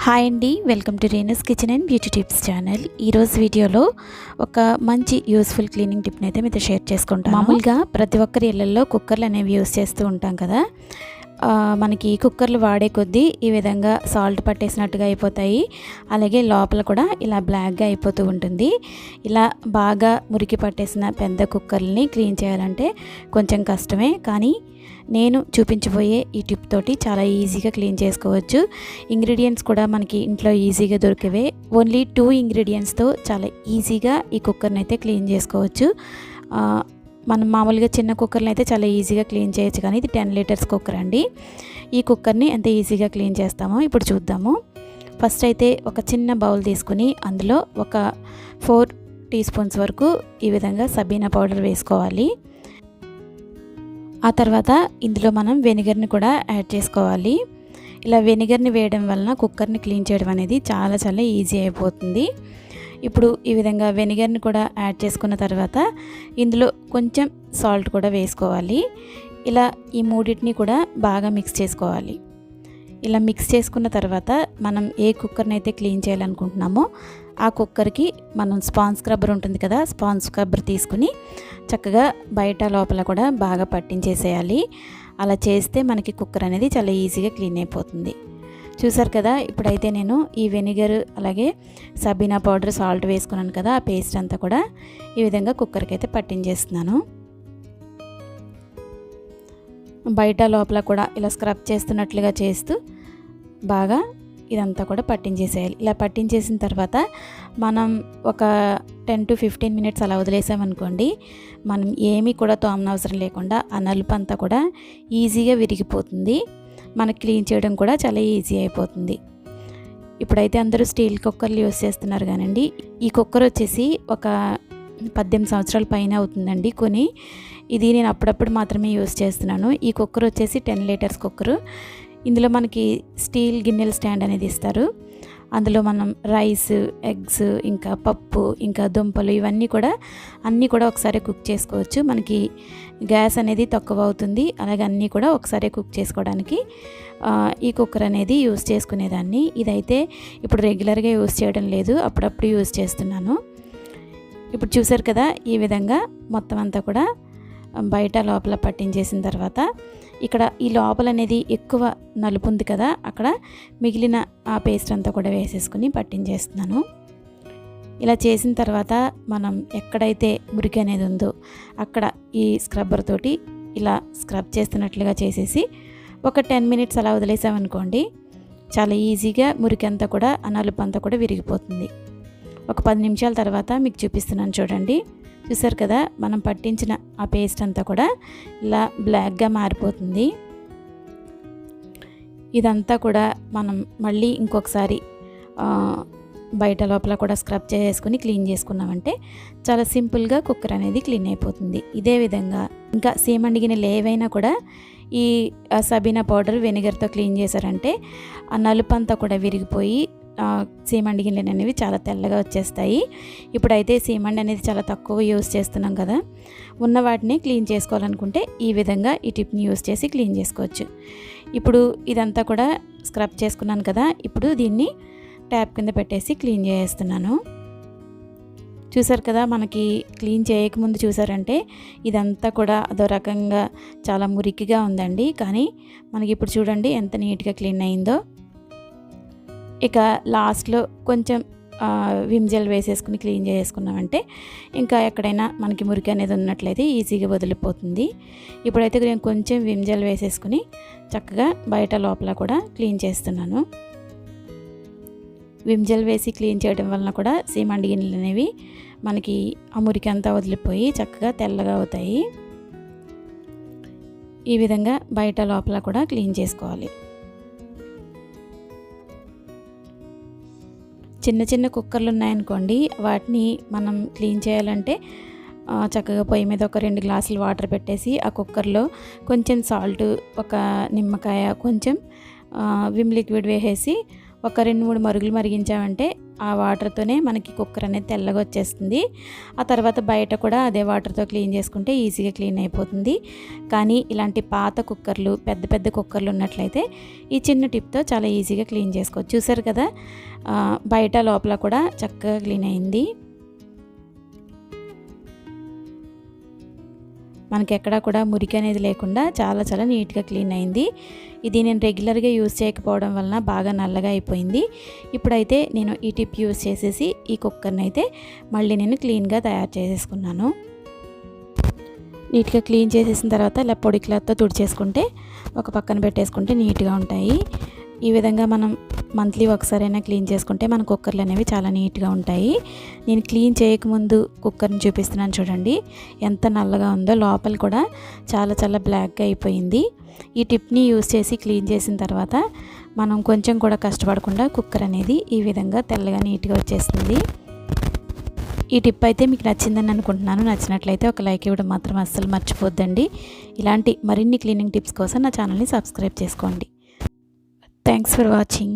Hi అండి, welcome to Renus kitchen and beauty tips channel. ఈరోజు వీడియోలో ఒక మంచి యూస్ఫుల్ క్లీనింగ్ టిప్ని అయితే మీతో షేర్ చేసుకుంటాను. మామూలుగా ప్రతి ఒక్కరి ఇళ్లలో కుక్కర్లు అనేవి యూస్ చేస్తూ ఉంటాం కదా. మనకి కుక్కర్లు వాడే కొద్దీ ఈ విధంగా సాల్ట్ పట్టేసినట్టుగా అయిపోతాయి. అలాగే లోపల కూడా ఇలా బ్లాక్గా అయిపోతూ ఉంటుంది. ఇలా బాగా మురికి పట్టేసిన పెద్ద కుక్కర్ని క్లీన్ చేయాలంటే కొంచెం కష్టమే, కానీ నేను చూపించబోయే ఈ టిప్ తోటి చాలా ఈజీగా క్లీన్ చేసుకోవచ్చు. ఇంగ్రీడియంట్స్ కూడా మనకి ఇంట్లో ఈజీగా దొరికేవే. ఓన్లీ 2 ఇంగ్రీడియంట్స్తో చాలా ఈజీగా ఈ కుక్కర్ని అయితే క్లీన్ చేసుకోవచ్చు. మనం మామూలుగా చిన్న కుక్కర్ని అయితే చాలా ఈజీగా క్లీన్ చేయొచ్చు, కానీ ఇది 10 లీటర్స్ కుక్కర్ అండి. ఈ కుక్కర్ని ఎంత ఈజీగా క్లీన్ చేస్తామో ఇప్పుడు చూద్దాము. ఫస్ట్ అయితే ఒక చిన్న బౌల్ తీసుకుని అందులో ఒక 4 టీ స్పూన్స్ వరకు ఈ విధంగా సబీనా పౌడర్ వేసుకోవాలి. ఆ తర్వాత ఇందులో మనం వెనిగర్ని కూడా యాడ్ చేసుకోవాలి. ఇలా వెనిగర్ని వేయడం వలన కుక్కర్ని క్లీన్ చేయడం అనేది చాలా చాలా ఈజీ అయిపోతుంది. ఇప్పుడు ఈ విధంగా వెనిగర్ని కూడా యాడ్ చేసుకున్న తర్వాత ఇందులో కొంచెం సాల్ట్ కూడా వేసుకోవాలి. ఇలా ఈ మూడింటిని కూడా బాగా మిక్స్ చేసుకోవాలి. ఇలా మిక్స్ చేసుకున్న తర్వాత మనం ఏ కుక్కర్ని అయితే క్లీన్ చేయాలనుకుంటున్నామో ఆ కుక్కర్కి మనం స్పాంజ్ స్క్రబ్బర్ ఉంటుంది కదా, స్పాంజ్ స్క్రబ్బర్ తీసుకుని చక్కగా బయట లోపల కూడా బాగా పట్టించేసేయాలి. అలా చేస్తే మనకి కుక్కర్ అనేది చాలా ఈజీగా క్లీన్ అయిపోతుంది. చూసారు కదా, ఇప్పుడైతే నేను ఈ వెనిగర్ అలాగే సబీనా పౌడర్ సాల్ట్ వేసుకున్నాను కదా, ఆ పేస్ట్ అంతా కూడా ఈ విధంగా కుక్కర్కి అయితే పట్టించేస్తున్నాను. బయట లోపల కూడా ఇలా స్క్రబ్ చేస్తున్నట్లుగా చేస్తూ బాగా ఇదంతా కూడా పట్టించేసేయాలి. ఇలా పట్టించేసిన తర్వాత మనం ఒక 10 to 15 మినిట్స్ అలా వదిలేసామనుకోండి, మనం ఏమీ కూడా తోమనవసరం లేకుండా ఆ నలుపు అంతా కూడా ఈజీగా విరిగిపోతుంది. మనకి క్లీన్ చేయడం కూడా చాలా ఈజీ అయిపోతుంది. ఇప్పుడైతే అందరూ స్టీల్ కుక్కర్లు యూస్ చేస్తున్నారు కానండి, ఈ కుక్కర్ వచ్చేసి ఒక 18 సంవత్సరాల పైన అవుతుందండి కొని. ఇది నేను అప్పుడప్పుడు మాత్రమే యూస్ చేస్తున్నాను. ఈ కుక్కర్ వచ్చేసి 10 లీటర్స్ కుక్కరు. ఇందులో మనకి స్టీల్ గిన్నెల స్టాండ్ అనేది ఇస్తారు. అందులో మనం రైస్, ఎగ్స్, ఇంకా పప్పు, ఇంకా దుంపలు ఇవన్నీ కూడా అన్నీ కూడా ఒకసారి కుక్ చేసుకోవచ్చు. మనకి గ్యాస్ అనేది తక్కువ అవుతుంది. అలాగే అన్నీ కూడా ఒకసారి కుక్ చేసుకోవడానికి ఈ కుక్కర్ అనేది యూస్ చేసుకునేదాన్ని. ఇదైతే ఇప్పుడు రెగ్యులర్గా యూస్ చేయడం లేదు, అప్పుడప్పుడు యూస్ చేస్తున్నాను. ఇప్పుడు చూసారు కదా, ఈ విధంగా మొత్తం అంతా కూడా బయట లోపల పట్టించేసిన తర్వాత ఇక్కడ ఈ లోపల అనేది ఎక్కువ నలుపు ఉంది కదా, అక్కడ మిగిలిన ఆ పేస్ట్ అంతా కూడా వేసేసుకుని పట్టించేస్తున్నాను. ఇలా చేసిన తర్వాత మనం ఎక్కడైతే మురికి అనేది ఉందో అక్కడ ఈ స్క్రబ్బర్ తోటి ఇలా స్క్రబ్ చేస్తున్నట్లుగా చేసేసి ఒక 10 మినిట్స్ అలా వదిలేసామనుకోండి, చాలా ఈజీగా మురికి అంతా కూడా ఆ నలుపు అంతా కూడా విరిగిపోతుంది. ఒక 10 నిమిషాల తర్వాత మీకు చూపిస్తున్నాను చూడండి. చూసారు కదా, మనం పట్టించిన ఆ పేస్ట్ అంతా కూడా ఇలా బ్లాక్గా మారిపోతుంది. ఇదంతా కూడా మనం మళ్ళీ ఇంకొకసారి బయట లోపల కూడా స్క్రబ్ చేసుకుని క్లీన్ చేసుకున్నామంటే చాలా సింపుల్గా కుక్కర్ అనేది క్లీన్ అయిపోతుంది. ఇదే విధంగా ఇంకా సీమండి గిన్నెలు ఏవైనా కూడా ఈ సబీనా పౌడర్ వెనిగర్తో క్లీన్ చేశారంటే ఆ నలుపు అంతా కూడా విరిగిపోయి సీమండి గిన్నెలు అనేవి చాలా తెల్లగా వచ్చేస్తాయి. ఇప్పుడైతే సీమండి అనేది చాలా తక్కువ యూస్ చేస్తున్నాం కదా, ఉన్న వాటిని క్లీన్ చేసుకోవాలనుకుంటే ఈ విధంగా ఈ టిప్ని యూస్ చేసి క్లీన్ చేసుకోవచ్చు. ఇప్పుడు ఇదంతా కూడా స్క్రబ్ చేసుకున్నాను కదా, ఇప్పుడు దీన్ని ట్యాప్ కింద పెట్టేసి క్లీన్ చేస్తున్నాను. చూసారు కదా, మనకి క్లీన్ చేయకముందు చూసారంటే ఇదంతా కూడా అదో రకంగా చాలా మురికిగా ఉందండి, కానీ మనకి ఇప్పుడు చూడండి ఎంత నీట్గా క్లీన్ అయిందో. ఇక లాస్ట్లో కొంచెం విమ్ జెల్ వేసేసుకుని క్లీన్ చేసుకున్నామంటే ఇంకా ఎక్కడైనా మనకి మురికి అనేది ఉన్నట్లయితే ఈజీగా వదిలిపోతుంది. ఇప్పుడైతే నేను కొంచెం విమ్ జెల్ వేసేసుకుని చక్కగా బయట లోపల కూడా క్లీన్ చేస్తున్నాను. విమ్ జెల్ వేసి క్లీన్ చేయడం వలన కూడా సీమండి గిన్నెలు అనేవి మనకి ఆ మురికి అంతా వదిలిపోయి చక్కగా తెల్లగా అవుతాయి. ఈ విధంగా బయట లోపల కూడా క్లీన్ చేసుకోవాలి. చిన్న చిన్న కుక్కర్లు ఉన్నాయనుకోండి, వాటిని మనం క్లీన్ చేయాలంటే చక్కగా పొయ్యి మీద ఒక 2 గ్లాసులు వాటర్ పెట్టేసి ఆ కుక్కర్లో కొంచెం సాల్ట్, ఒక నిమ్మకాయ, కొంచెం విమ్ లిక్విడ్ వేసేసి ఒక 2-3 మరుగులు మరిగించామంటే ఆ వాటర్తోనే మనకి కుక్కర్ అనేది తెల్లగా వచ్చేస్తుంది. ఆ తర్వాత బయట కూడా అదే వాటర్తో క్లీన్ చేసుకుంటే ఈజీగా క్లీన్ అయిపోతుంది. కానీ ఇలాంటి పాత కుక్కర్లు, పెద్ద పెద్ద కుక్కర్లు ఉన్నట్లయితే ఈ చిన్న టిప్తో చాలా ఈజీగా క్లీన్ చేసుకోవచ్చు. చూసారు కదా, బయట లోపల కూడా చక్కగా క్లీన్ అయింది. మనకి ఎక్కడా కూడా మురికి అనేది లేకుండా చాలా చాలా నీట్గా క్లీన్ అయింది. ఇది నేను రెగ్యులర్గా యూజ్ చేయకపోవడం వలన బాగా నల్లగా అయిపోయింది. ఇప్పుడైతే నేను ఈ టిప్ యూజ్ చేసేసి ఈ కుక్కర్ని అయితే మళ్ళీ నేను క్లీన్గా తయారు చేసేసుకున్నాను. నీట్గా క్లీన్ చేసేసిన తర్వాత ఇలా పొడి క్లాత్తో తుడిచేసుకుంటే ఒక పక్కన పెట్టేసుకుంటే నీట్గా ఉంటాయి. ఈ విధంగా మనం మంత్లీ ఒకసారైనా క్లీన్ చేసుకుంటే మన కుక్కర్లు అనేవి చాలా నీట్గా ఉంటాయి. నేను క్లీన్ చేయకముందు కుక్కర్ని చూపిస్తున్నాను చూడండి, ఎంత నల్లగా ఉందో. లోపల కూడా చాలా చాలా బ్లాక్గా అయిపోయింది. ఈ టిప్ని యూజ్ చేసి క్లీన్ చేసిన తర్వాత మనం కొంచెం కూడా కష్టపడకుండా కుక్కర్ అనేది ఈ విధంగా తెల్లగా నీట్గా వచ్చేస్తుంది. ఈ టిప్ అయితే మీకు నచ్చిందని అనుకుంటున్నాను. నచ్చినట్లయితే ఒక లైక్ ఇవ్వడం మాత్రం అస్సలు మర్చిపోద్దండి. ఇలాంటి మరిన్ని క్లీనింగ్ టిప్స్ కోసం నా ఛానల్ని సబ్స్క్రైబ్ చేసుకోండి. Thanks for watching.